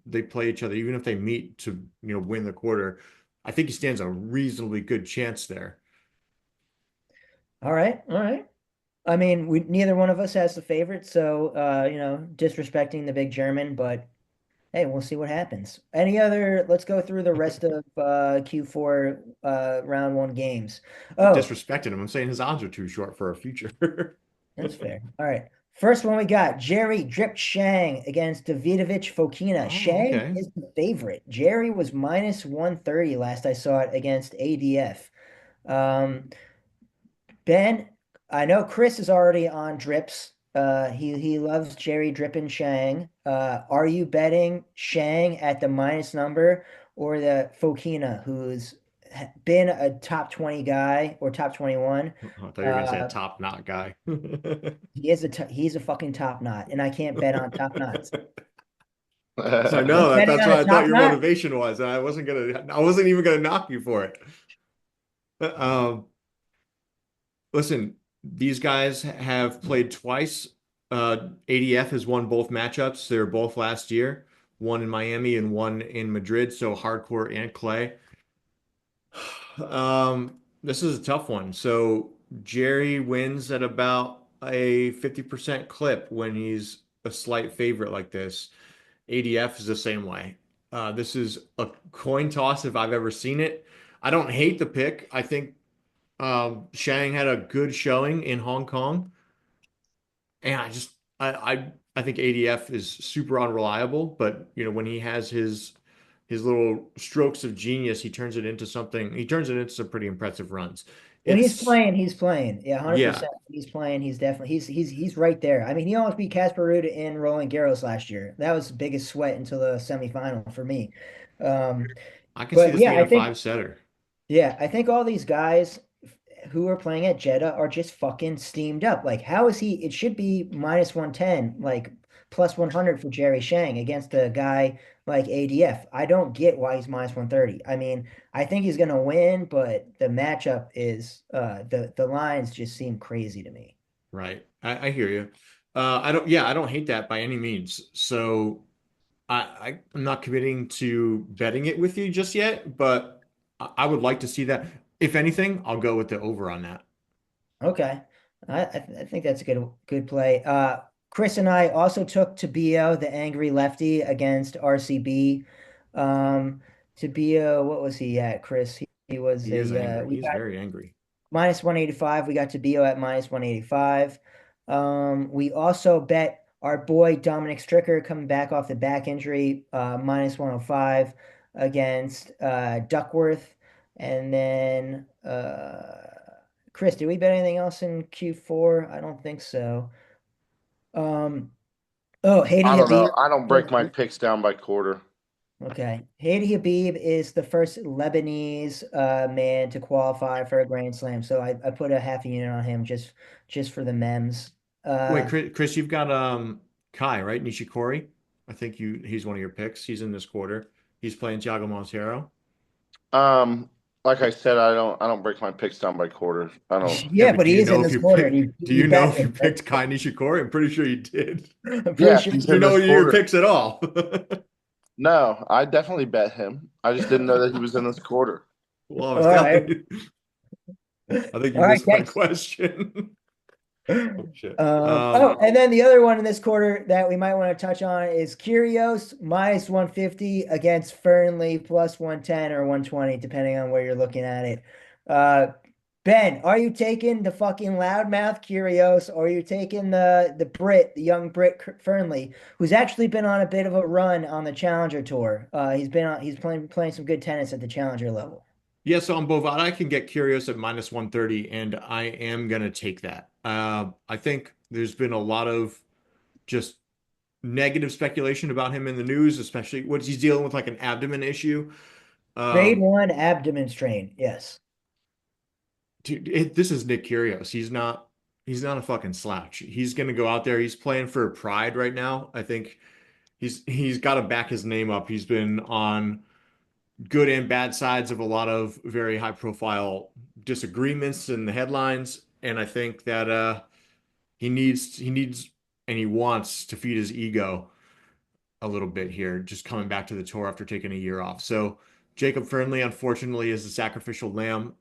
They play each other, even if they meet to win the quarter. I think he stands a reasonably good chance there. All right, all right. I mean, neither one of us has the favorite, so disrespecting the big German, but hey, we'll see what happens. Let's go through the rest of Q4 round one games. Oh, Disrespecting him. I'm saying his odds are too short for a future. that's fair. All right. First one we got Jerry Drip Shang against Davidovich Fokina. Oh, Shang okay. is the favorite. Jerry was minus 130 last I saw it against ADF. Um, Ben, I know Chris is already on drips. He loves Jerry Drippin' Shang. Are you betting Shang at the minus number or the Fokina, who's been a top 20 guy or top 21? I thought you were gonna say a Uh, top knot guy. he's a fucking top knot, and I can't bet on top knots. I Are you know betting that's on what a I thought top your knot? motivation was, and I wasn't even gonna knock you for it. Um, Listen, these guys have played twice. ADF has won both matchups. They were both last year, one in Miami and one in Madrid, so hardcourt and clay. This is a tough one. So Jerry wins at about a 50% clip when he's a slight favorite like this, ADF is the same way. This is a coin toss if I've ever seen it. I don't hate the pick. I think Shang had a good showing in Hong Kong, and I think ADF is super unreliable. But when he has his little strokes of genius, he turns it into something. He turns it into some pretty impressive runs. When he's It's playing, he's playing. Yeah, yeah, 100%. He's playing. He's definitely he's right there. I mean, he almost beat Casper Ruud in Roland Garros last year. That was the biggest sweat until the semifinal for me. Um, I can see but this yeah, being a five setter. I think all these guys who are playing at Jeddah are just fucking steamed up. Like, how is he? It should be minus 110, like plus 100 for Jerry Shang against a guy like ADF. I don't get why he's minus 130. I mean, I think he's gonna win, but the matchup is the lines just seem crazy to me. Right. I hear you. I don't hate that by any means. So I'm not committing to betting it with you just yet, but I would like to see that. If anything, I'll go with the over on that. Okay. I think that's a good play. Chris and I also took Tabio, the angry lefty, against RCB. Tabio, what was he at, Chris? He was He is angry. we He's got very angry. minus 185. We got Tabio at minus 185. We also bet our boy Dominic Stricker coming back off the back injury, minus 105 against Duckworth. And then Chris, did we bet anything else in Q4? I don't think so. Um, oh, Haiti I don't know. Habib. I don't break my picks down by quarter. Okay. Haiti Habib is the first Lebanese man to qualify for a Grand Slam. So I put a half a unit on him just for the mems. Wait, Uh, Chris, you've got Kai, right? Nishikori. I think he's one of your picks. He's in this quarter. He's playing Thiago Monteiro. Um, like I said, I don't break my picks down by quarter. I don't. Yeah, yeah, but but do he you is in know if this you quarter. pick? You Do you know bet if you him, right? picked Kai Nishikori? I'm pretty sure you did. I'm pretty Yeah, sure. he's Do you in know this any of your quarter. picks at all? No, I definitely bet him. I just didn't know that he was in this quarter. Well, I All was right. telling you. I think you All right, missed my thanks. question. Oh shit. And then the other one in this quarter that we might want to touch on is Kyrgios minus 150 against Fernley plus 110 or 120, depending on where you're looking at it. Uh, Ben, are you taking the fucking loudmouth Kyrgios, or are you taking the young Brit Fernley, who's actually been on a bit of a run on the Challenger Tour? He's playing some good tennis at the Challenger level. Yeah, so on Bovada, I can get curious at minus 130, and I am gonna take that. I think there's been a lot of just negative speculation about him in the news, especially what he's dealing with like an abdomen issue. Grade Um, one abdomen strain. Yes. Dude, this is Nick Kyrgios. He's not a fucking slouch. He's gonna go out there. He's playing for pride right now. I think he's got to back his name up. He's been on good and bad sides of a lot of very high profile disagreements in the headlines, and I think that he needs and he wants to feed his ego a little bit here, just coming back to the tour after taking a year off. So Jacob Fernley, unfortunately, is the sacrificial lamb.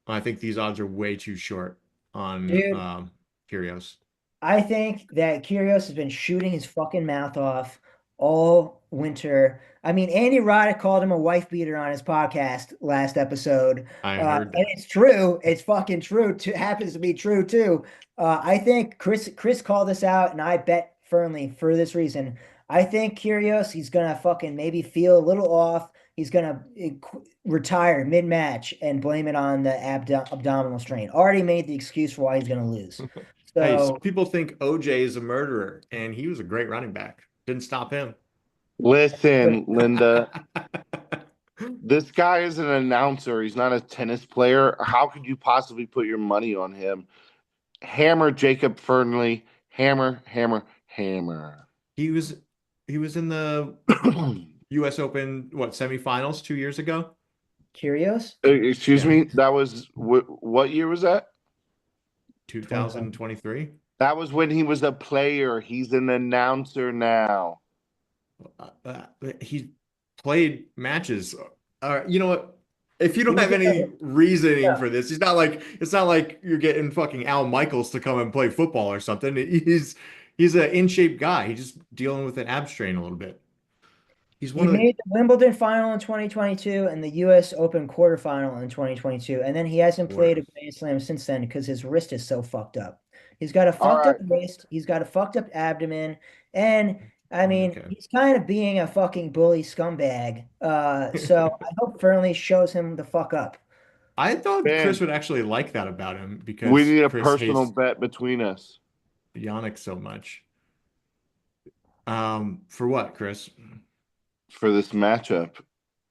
I think these odds are way too short on Dude, Kyrgios. I think that Kyrgios has been shooting his fucking mouth off all winter. I mean, Andy Roddick called him a wife beater on his podcast last episode. I heard And that. it's true. It's fucking true. Happens to be true too. I think Chris called this out, and I bet firmly for this reason. I think Kyrgios, he's gonna fucking maybe feel a little off. He's gonna retire mid-match and blame it on the abdominal strain. Already made the excuse for why he's gonna lose. Hey, So some people think OJ is a murderer, and he was a great running back. Didn't stop him. Listen, Linda, this guy is an announcer. He's not a tennis player. How could you possibly put your money on him? Hammer Jacob Fernley. Hammer, hammer, hammer. He was he was in the U.S. Open, what, semifinals 2 years ago? Curious? Excuse Yeah, me. That was what year was that? 25. 2023. That was when he was a player. He's an announcer now. He played matches. You know what? If you don't He was have any reasoning yeah. for this, it's not like you're getting fucking Al Michaels to come and play football or something. He's an in shape guy. He's just dealing with an ab strain a little bit. He's He one of the made the Wimbledon final in 2022 and the US Open quarterfinal in 2022. And then he hasn't played a quarters. Grand Slam since then because his wrist is so fucked up. He's got a All fucked up right, wrist, he's got a fucked up abdomen, and I mean, Okay. he's kind of being a fucking bully scumbag. So I hope Fernley shows him the fuck up. I thought Chris man. would actually like that about him We because need a Chris personal hates bet between us Yannick so much. For what, Chris? for this matchup.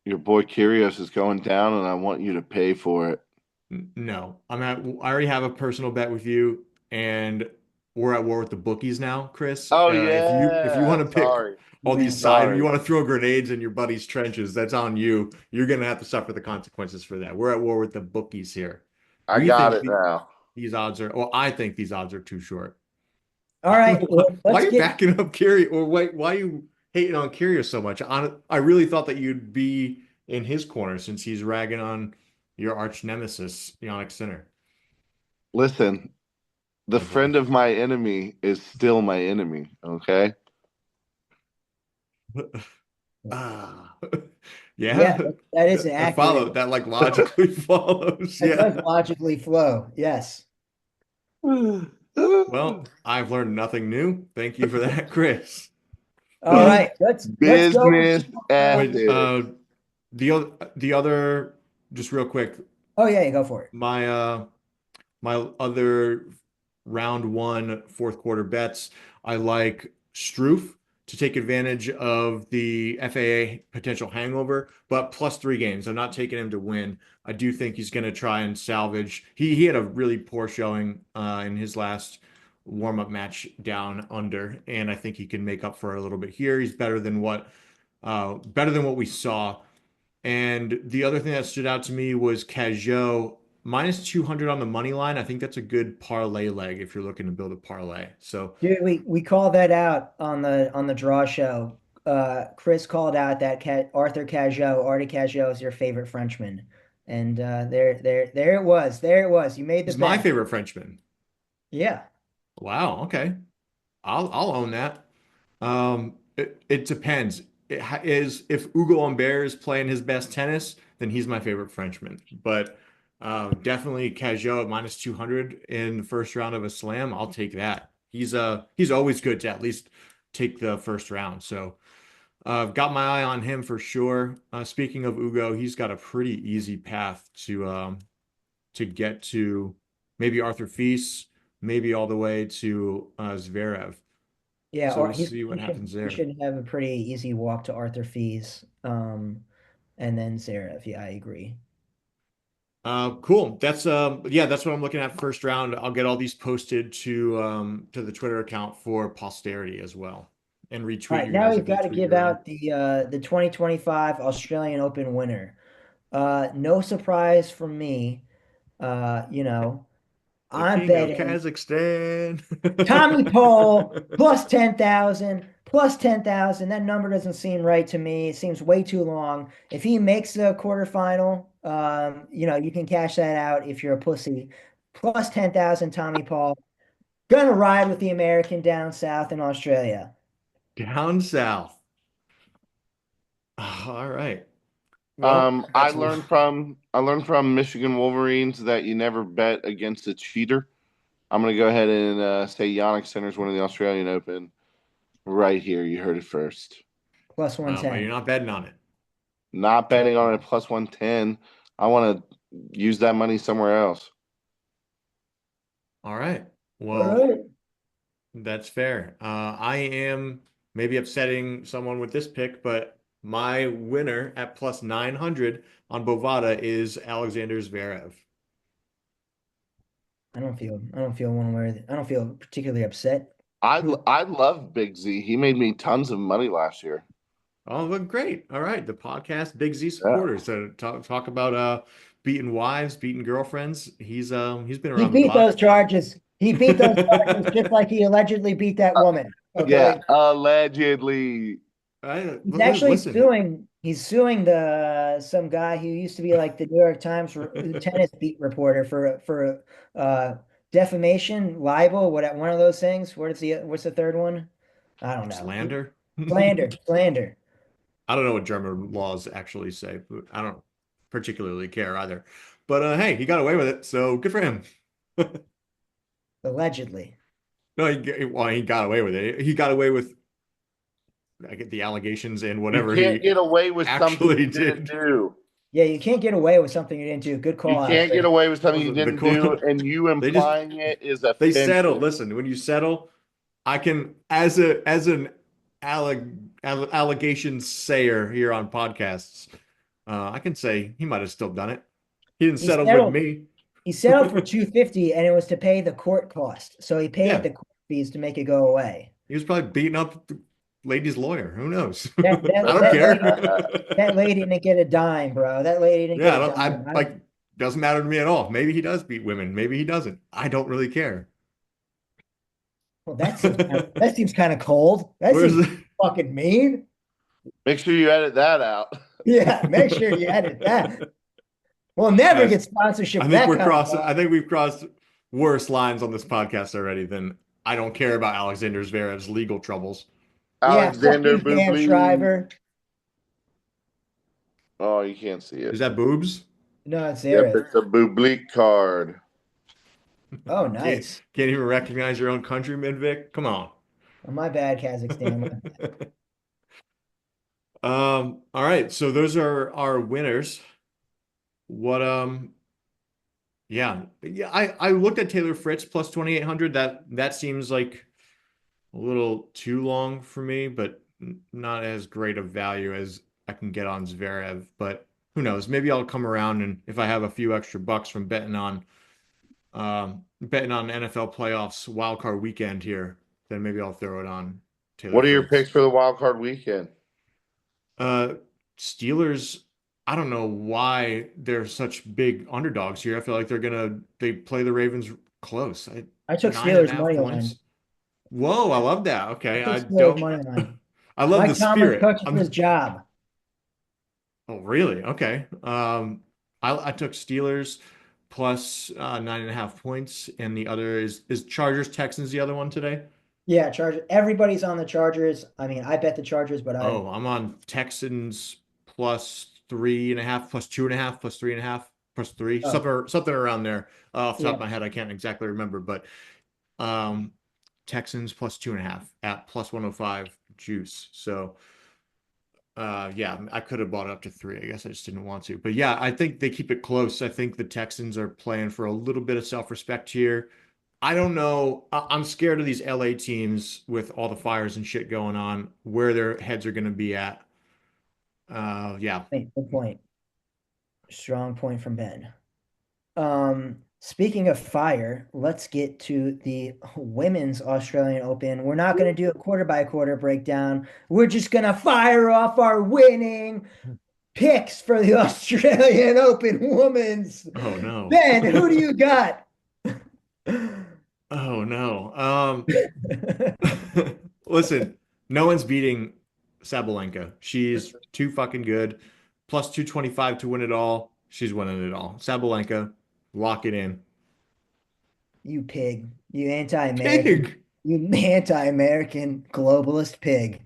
Your boy Kyrgios is going down, and I want you to pay for it. No, I already have a personal bet with you, and we're at war with the bookies now, Chris. Oh If you yeah, want to pick sorry, all these Yeah. sides, if you sorry. want to throw grenades in your buddy's trenches, that's on you. You're gonna have to suffer the consequences for that. We're at war with the bookies here. I We got think it now. these odds are, well, I think these odds are too short. All right, well, Why let's are you get backing up Curious, or why are you hating on Curious so much? I really thought that you'd be in his corner since he's ragging on your arch nemesis, Yannick Sinner. Listen, the Oh boy. friend of my enemy is still my enemy. Okay. Ah, yeah, yeah, that is accurate. that like logically follows. That does Yeah. logically flow. Yes. Well, I've learned nothing new. Thank you for that, Chris. All right, let's go with Business Wait, ethics. the other, just real quick, Oh yeah, go for it. my my other round one fourth quarter bets. I like Struff to take advantage of the FAA potential hangover, but plus 3 games. I'm not taking him to win. I do think he's going to try and salvage. He had a really poor showing in his last warm-up match down under, and I think he can make up for it a little bit here. He's better than what we saw. And the other thing that stood out to me was Cajot minus 200 on the money line. I think that's a good parlay leg if you're looking to build a parlay. So Dude, we called that out on the draw show. Chris called out that Artie Cajot is your favorite Frenchman. And there it was. There it was. You made the he's my bet. favorite Frenchman. Yeah. Wow. Okay. I'll own that. It depends. Is if Ugo Humbert is playing his best tennis, then he's my favorite Frenchman. But definitely Cajot at minus 200 in the first round of a slam. I'll take that. He's always good to at least take the first round. So I've got my eye on him for sure. Speaking of Ugo, he's got a pretty easy path to get to maybe Arthur Fils, maybe all the way to Zverev. Yeah, So or we'll see what happens he there. should have a pretty easy walk to Arthur Fees. And then Zverev. Yeah, I agree. Cool. That's what I'm looking at first round. I'll get all these posted to the Twitter account for posterity as well, and All retweet right, you now guys we've if they got to tweet give your own. out the 2025 Australian Open winner. No surprise from me. You know, The I'm king of betting Kazakhstan. Tommy Paul plus 10,000, plus 10,000. That number doesn't seem right to me. It seems way too long. If he makes the quarterfinal, you can cash that out if you're a pussy. Plus 10,000, Tommy Paul. Gonna ride with the American down south in Australia. Down south. All right. Well, Um, I that's learned from I learned from Michigan Wolverines that you never bet against a cheater. I'm gonna go ahead and say Yannick Sinner's winning the Australian Open right here. You heard it first. Plus but you're 110. not betting on it. Not betting on it plus 110. I want to use that money somewhere else. All right. All Well, right. that's fair. I am maybe upsetting someone with this pick, but my winner at plus 900 on Bovada is Alexander Zverev. I don't feel particularly upset. I love Big Z. He made me tons of money last year. Oh, look great. All right. The podcast Big Z Yeah. supporters. So talk about beating wives, beating girlfriends. He's been He around the beat block. those charges. He beat those charges just like he allegedly beat that woman. Yeah, Okay. allegedly. Listen, He's suing the some guy who used to be like the New York Times tennis beat reporter for defamation, libel, one of those things. What's the third one? I don't know. Slander. Slander. I don't know what German laws actually say, but I don't particularly care either. But hey, he got away with it, so good for him. Allegedly. No, he got away with it. He got away with I get the allegations and You whatever can't he get away with something actually you didn't did. do. Yeah, you can't get away with something you didn't do. Good You call out. can't get away with something you The didn't do, court, and you they just implying it is they settle. offensive. Listen, when you settle, I can as an allegation sayer here on podcasts, I can say he might have still done it. He didn't He settle with settled. me. He settled for 250, and it was to pay the court cost. So he paid Yeah, the court fees to make it go away. he was probably beating up the lady's lawyer. Who knows? That I that don't that care. lady, that lady didn't get a dime, bro. That lady didn't Yeah, get a dime. I like doesn't matter to me at all. Maybe he does beat women. Maybe he doesn't. I don't really care. Well, that seems kind of cold. That Where's seems the, fucking mean. Make sure you edit that out. Yeah, make sure you edit that. We'll never guys, get sponsorship. I think That we're kind of crossing. stuff. I think we've crossed worse lines on this podcast already than I don't care about Alexander Zverev's legal troubles. Yeah, fuck Alexander you, Dan Bubly. Shriver. Oh, you can't see Is it. that boobs? No, it's Yep, there. it's a Bublik card. Oh, Can't, nice. can't even recognize your own countryman, Vic. Come on. Oh, my bad, Kazakhstan. My bad. All right. So those are our winners. What yeah. I looked at Taylor Fritz plus 2,800. That seems like a little too long for me, but not as great of value as I can get on Zverev. But who knows? Maybe I'll come around, and if I have a few extra bucks from betting on NFL playoffs wild card weekend here, then maybe I'll throw it on Taylor What are your Fritz. picks for the wild card weekend? Uh, Steelers, I don't know why they're such big underdogs here. I feel like they play the Ravens close. I took Nine and a Steelers half money line. points. Whoa, I love that. I Okay, took I Steelers don't. money line. I love the Mike Tomlin's spirit. coaching for his job. Oh, really? Okay. I took Steelers plus 9.5 points, and the other is Chargers Texans the other one today. Yeah, Chargers. Everybody's on the Chargers. I mean, I bet the Chargers, but Oh, I'm on Texans plus 3.5, plus 2.5, plus 3.5, plus three, oh, something around there. Off the top yeah. of my head, I can't exactly remember, but um, Texans plus 2.5 at plus 105 juice. So yeah, I could have bought it up to three. I guess I just didn't want to. But yeah, I think they keep it close. I think the Texans are playing for a little bit of self-respect here. I don't know. I'm scared of these LA teams with all the fires and shit going on, where their heads are going to be at. Yeah. Hey, good point. Strong point from Ben. Speaking of fire, let's get to the women's Australian Open. We're not going to do a quarter by quarter breakdown. We're just going to fire off our winning picks for the Australian Open women's. Oh no. Ben, who do you got? Oh no. Listen, no one's beating Sabalenka. She's too fucking good. Plus 225 to win it all. She's winning it all. Sabalenka, lock it in. You pig. You anti-American. Pig. You anti-American globalist pig.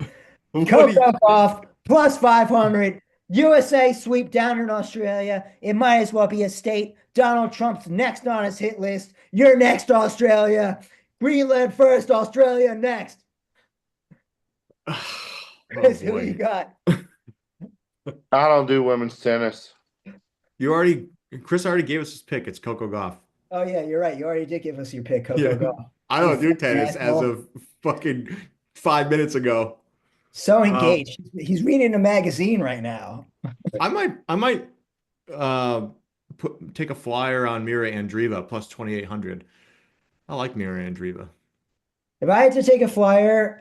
What do Coco you, off plus 500. USA sweep down in Australia. It might as well be a state. Donald Trump's next on his hit list. You're next, Australia. Greenland first, Australia next. Chris, who you boy. got? I don't do women's tennis. Chris already gave us his pick. It's Coco Gauff. Oh, yeah, you're right. You already did give us your pick, Coco Yeah. Gauff. I don't You do tennis as asshole. of fucking 5 minutes ago. So engaged. He's reading a magazine right now. I might take a flyer on Mira Andreeva plus 2,800. I like Mira Andreeva. If I had to take a flyer,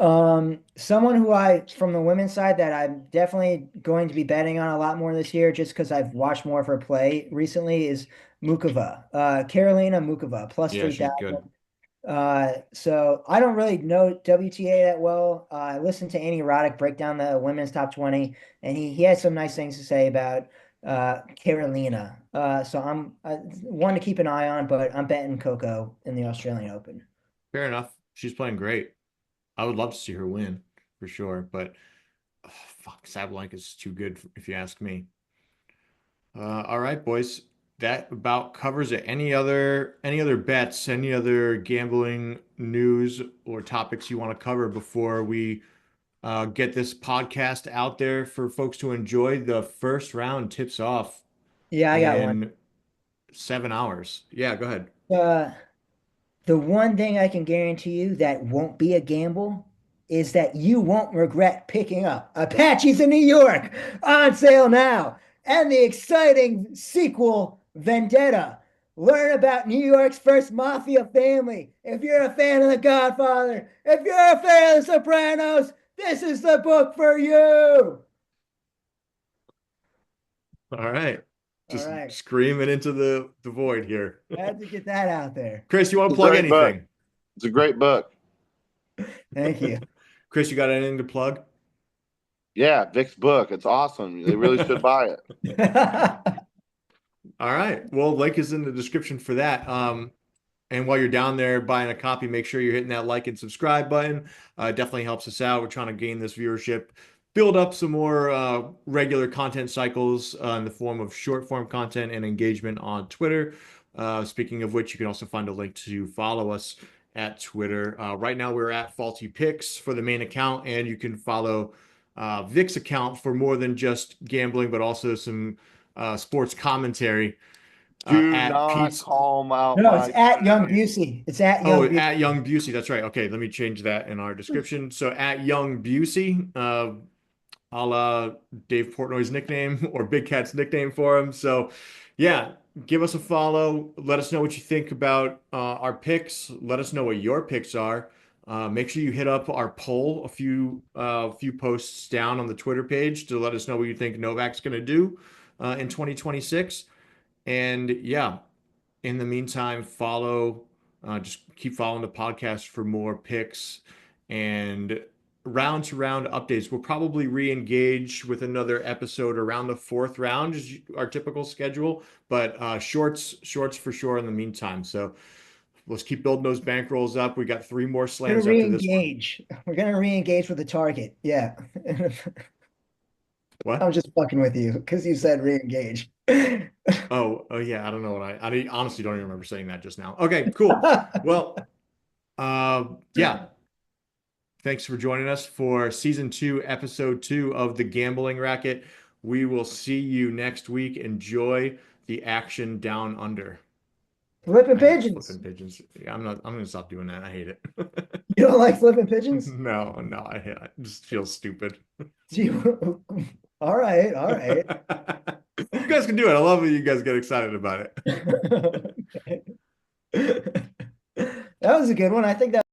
someone from the women's side that I'm definitely going to be betting on a lot more this year, just because I've watched more of her play recently, is Mukova. Carolina Mukova, plus Yeah, she's 3,000. good. So I don't really know WTA that well. I listened to Annie Roddick break down the women's top 20, and he had some nice things to say about Carolina. So I'm one to keep an eye on, but I'm betting Coco in the Australian Open. Fair enough. She's playing great. I would love to see her win for sure, but fuck, Sabalenka's too good if you ask me. All right, boys. That about covers it. Any other bets, any other gambling news or topics you want to cover before we get this podcast out there for folks to enjoy? The first round tips off Yeah, I got one. in 7 hours. Yeah, go ahead. Uh, the one thing I can guarantee you that won't be a gamble is that you won't regret picking up Apaches in New York on sale now, and the exciting sequel, Vendetta. Learn about New York's first mafia family. If you're a fan of The Godfather, if you're a fan of The Sopranos, this is the book for you. All right. All Just right. screaming into the void here. I had to get that out there. Chris, you want to It's a plug great book. anything? It's a great book. Thank you. Chris, you got anything to plug? Yeah, Vic's book. It's awesome. They really should buy it. All right. Well, link is in the description for that. And while you're down there buying a copy, make sure you're hitting that like and subscribe button. It definitely helps us out. We're trying to gain this viewership, build up some more regular content cycles in the form of short form content and engagement on Twitter. Speaking of which, you can also find a link to follow us at Twitter. Right now, we're at Faulty Picks for the main account, and you can follow Vic's account for more than just gambling, but also some sports commentary. Do At not Pete's. call him out. No, it's at Young Busey. It's at Young Busey. At Young Busey. That's right. Okay, let me change that in our description. So at Young Busey, a la Dave Portnoy's nickname or Big Cat's nickname for him. So yeah, give us a follow. Let us know what you think about our picks. Let us know what your picks are. Make sure you hit up our poll a few posts down on the Twitter page to let us know what you think Novak's going to do in 2026. And yeah, in the meantime, just keep following the podcast for more picks and round to round updates. We'll probably re-engage with another episode around the fourth round, is our typical schedule, but shorts for sure in the meantime. So let's keep building those bankrolls up. We got 3 more slams after this one. We're gonna re-engage with the target. Yeah. What? I'm just fucking with you because you said re-engage. Oh yeah. I don't know what I honestly don't even remember saying that just now. Okay, cool. Well, yeah. Thanks for joining us for season 2, episode 2 of the Gambling Racket. We will see you next week. Enjoy the action down under. Flipping pigeons. Flipping pigeons. Yeah, I'm gonna stop doing that. I hate it. You don't like flipping pigeons? No, I just feel stupid. All right. You guys can do it. I love that you guys get excited about it. That was a good one. I think that